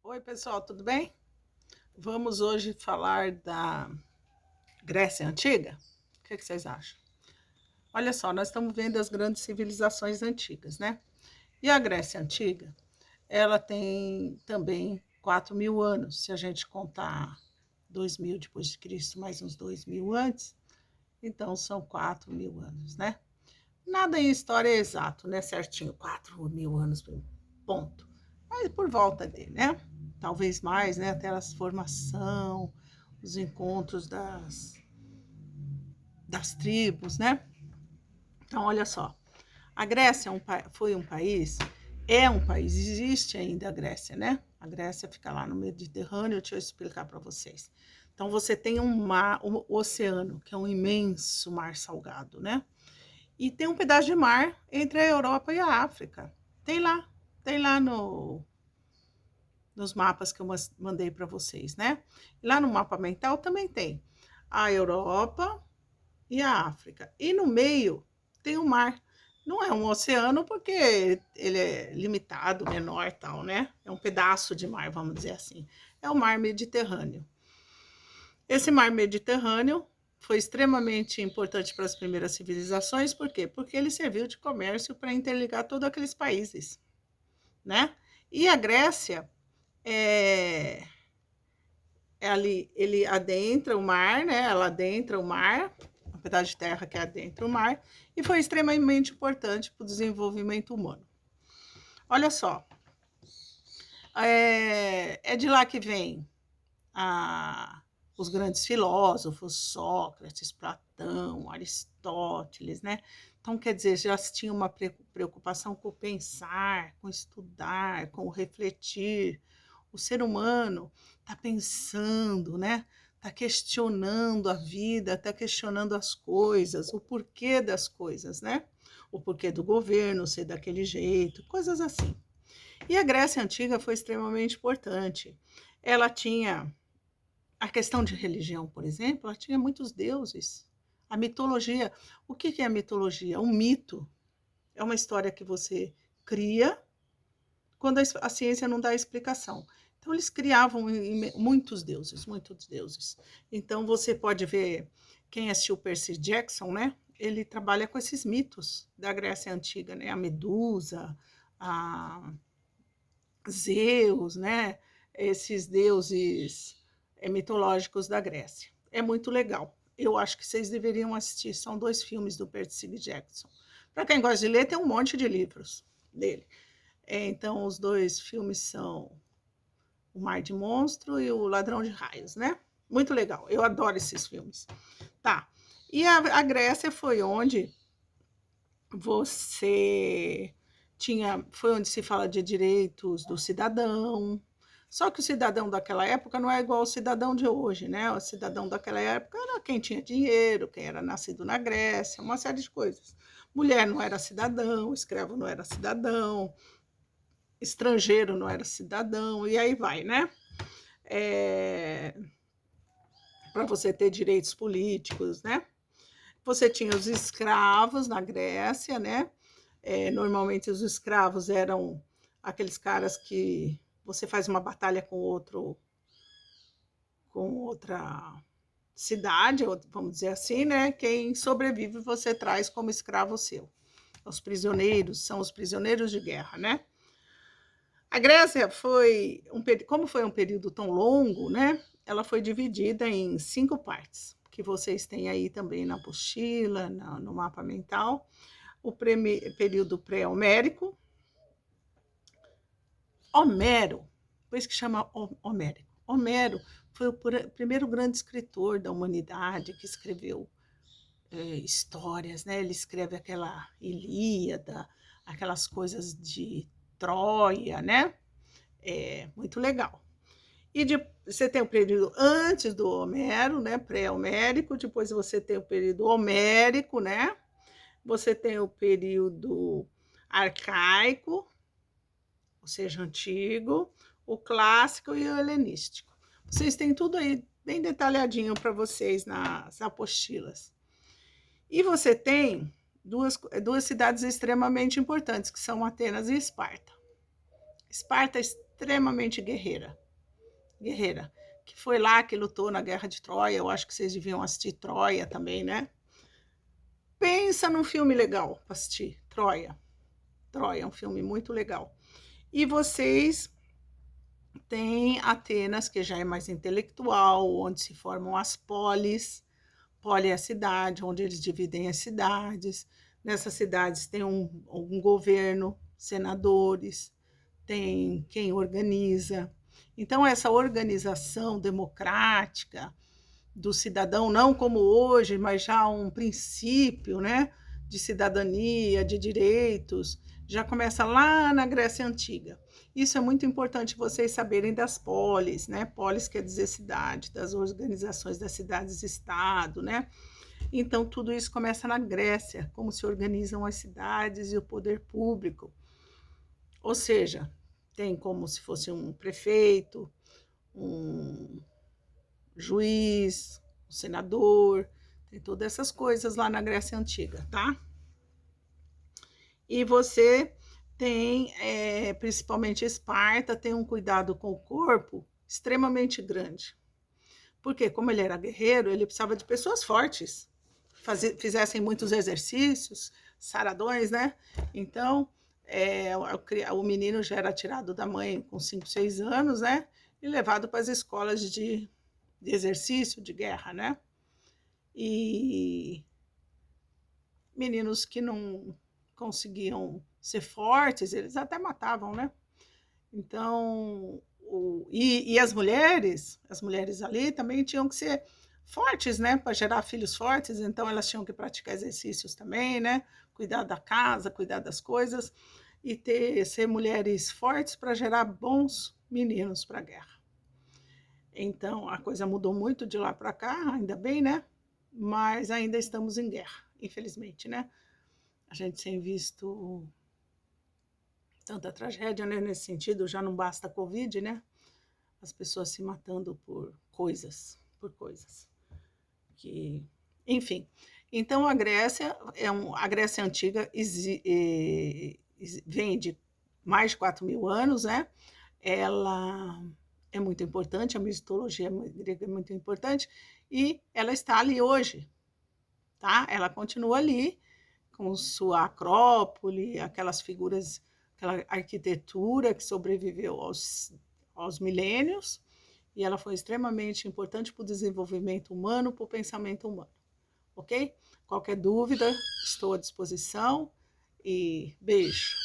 Oi, pessoal, tudo bem? Vamos hoje falar da Grécia Antiga? O que vocês acham? Olha só, nós estamos vendo as grandes civilizações antigas, né? E a Grécia Antiga, ela tem também 4.000 anos, se a gente contar 2.000 depois de Cristo, mais uns 2.000 antes, então são 4.000 anos, né? Nada em história é exato, né? Certinho, 4.000 anos, ponto. Mas por volta dele, né? Talvez mais, né? Até a formação, os encontros das tribos, né? Então, olha só, a Grécia foi um país, é um país, existe ainda a Grécia, né? A Grécia fica lá no Mediterrâneo, deixa eu explicar para vocês. Então, você tem um mar, um oceano, que é um imenso mar salgado, né? E tem um pedaço de mar entre a Europa e a África. Tem lá, tem lá nos mapas que eu mandei para vocês, né? E lá no mapa mental também tem a Europa e a África. E no meio tem o mar. Não é um oceano porque ele é limitado, menor, tal, né? É um pedaço de mar, vamos dizer assim. É o mar Mediterrâneo. Esse mar Mediterrâneo foi extremamente importante para as primeiras civilizações, por quê? Porque ele serviu de comércio para interligar todos aqueles países, né? E a Grécia é, ali, ele adentra o mar, né? Ela adentra o mar, um pedaço de terra que adentra o mar, e foi extremamente importante para o desenvolvimento humano. Olha só, é de lá que vem os grandes filósofos, Sócrates, Platão, Aristóteles, né? Então, quer dizer, já se tinha uma preocupação com o pensar, com estudar, com o refletir. O ser humano está pensando, né? Está questionando a vida, está questionando as coisas, o porquê das coisas, né? O porquê do governo ser daquele jeito, coisas assim. E a Grécia Antiga foi extremamente importante. Ela tinha a questão de religião, por exemplo, ela tinha muitos deuses. A mitologia, o que é a mitologia? Um mito é uma história que você cria quando a ciência não dá explicação. Então, eles criavam muitos deuses, muitos deuses. Então, você pode ver, quem assistiu Percy Jackson, né? Ele trabalha com esses mitos da Grécia Antiga, né? A Medusa, a Zeus, né? Esses deuses mitológicos da Grécia. É muito legal. Eu acho que vocês deveriam assistir. São 2 filmes do Percy Jackson. Para quem gosta de ler, tem um monte de livros dele. Então, os 2 filmes são O Mar de Monstro e O Ladrão de Raios, né? Muito legal. Eu adoro esses filmes. Tá. E a Grécia foi onde você foi onde se fala de direitos do cidadão. Só que o cidadão daquela época não é igual ao cidadão de hoje, né? O cidadão daquela época era quem tinha dinheiro, quem era nascido na Grécia, uma série de coisas. Mulher não era cidadão, escravo não era cidadão, estrangeiro não era cidadão, e aí vai, né? Para você ter direitos políticos, né? Você tinha os escravos na Grécia, né? Normalmente os escravos eram aqueles caras que você faz uma batalha com outra cidade, vamos dizer assim, né? Quem sobrevive você traz como escravo seu. Os prisioneiros são os prisioneiros de guerra, né? A Grécia como foi um período tão longo, né? Ela foi dividida em 5 partes, que vocês têm aí também na apostila, no mapa mental. O período pré-homérico, Homero, por isso que chama Homérico. Homero foi o primeiro grande escritor da humanidade que escreveu histórias, né? Ele escreve aquela Ilíada, aquelas coisas de Troia, né? Muito legal. E você tem o período antes do Homero, né? Pré-homérico, depois você tem o período homérico, né? Você tem o período arcaico, ou seja, antigo, o clássico e o helenístico. Vocês têm tudo aí bem detalhadinho para vocês nas apostilas. E você tem duas cidades extremamente importantes, que são Atenas e Esparta. Esparta é extremamente guerreira, guerreira, que foi lá, que lutou na Guerra de Troia. Eu acho que vocês deviam assistir Troia também, né? Pensa num filme legal para assistir, Troia. Troia é um filme muito legal. E vocês têm Atenas, que já é mais intelectual, onde se formam as polis. Poli é a cidade, onde eles dividem as cidades. Nessas cidades tem um governo, senadores, tem quem organiza. Então, essa organização democrática do cidadão, não como hoje, mas já um princípio, né, de cidadania, de direitos, já começa lá na Grécia Antiga. Isso é muito importante vocês saberem das polis, né? Polis quer dizer cidade, das organizações das cidades-estado, né? Então, tudo isso começa na Grécia, como se organizam as cidades e o poder público. Ou seja, tem como se fosse um prefeito, um juiz, um senador, tem todas essas coisas lá na Grécia Antiga, tá? E você tem, principalmente Esparta, tem um cuidado com o corpo extremamente grande. Porque, como ele era guerreiro, ele precisava de pessoas fortes, fizessem muitos exercícios, saradões, né? Então, o menino já era tirado da mãe com 5, 6 anos, né? E levado para as escolas de exercício, de guerra, né? E meninos que não conseguiam ser fortes, eles até matavam, né? Então, e as mulheres ali também tinham que ser fortes, né? Para gerar filhos fortes, então elas tinham que praticar exercícios também, né? Cuidar da casa, cuidar das coisas e ser mulheres fortes para gerar bons meninos para a guerra. Então, a coisa mudou muito de lá para cá, ainda bem, né? Mas ainda estamos em guerra, infelizmente, né? A gente tem visto tanta tragédia, né? Nesse sentido, já não basta a Covid, né? As pessoas se matando por coisas. Que, enfim. Então, a Grécia a Grécia Antiga vem de mais de 4.000 anos, né? Ela é muito importante, a mitologia grega é muito importante, e ela está ali hoje, tá? Ela continua ali, com sua acrópole, aquelas figuras, aquela arquitetura que sobreviveu aos milênios, e ela foi extremamente importante para o desenvolvimento humano, para o pensamento humano, ok? Qualquer dúvida, estou à disposição, e beijo!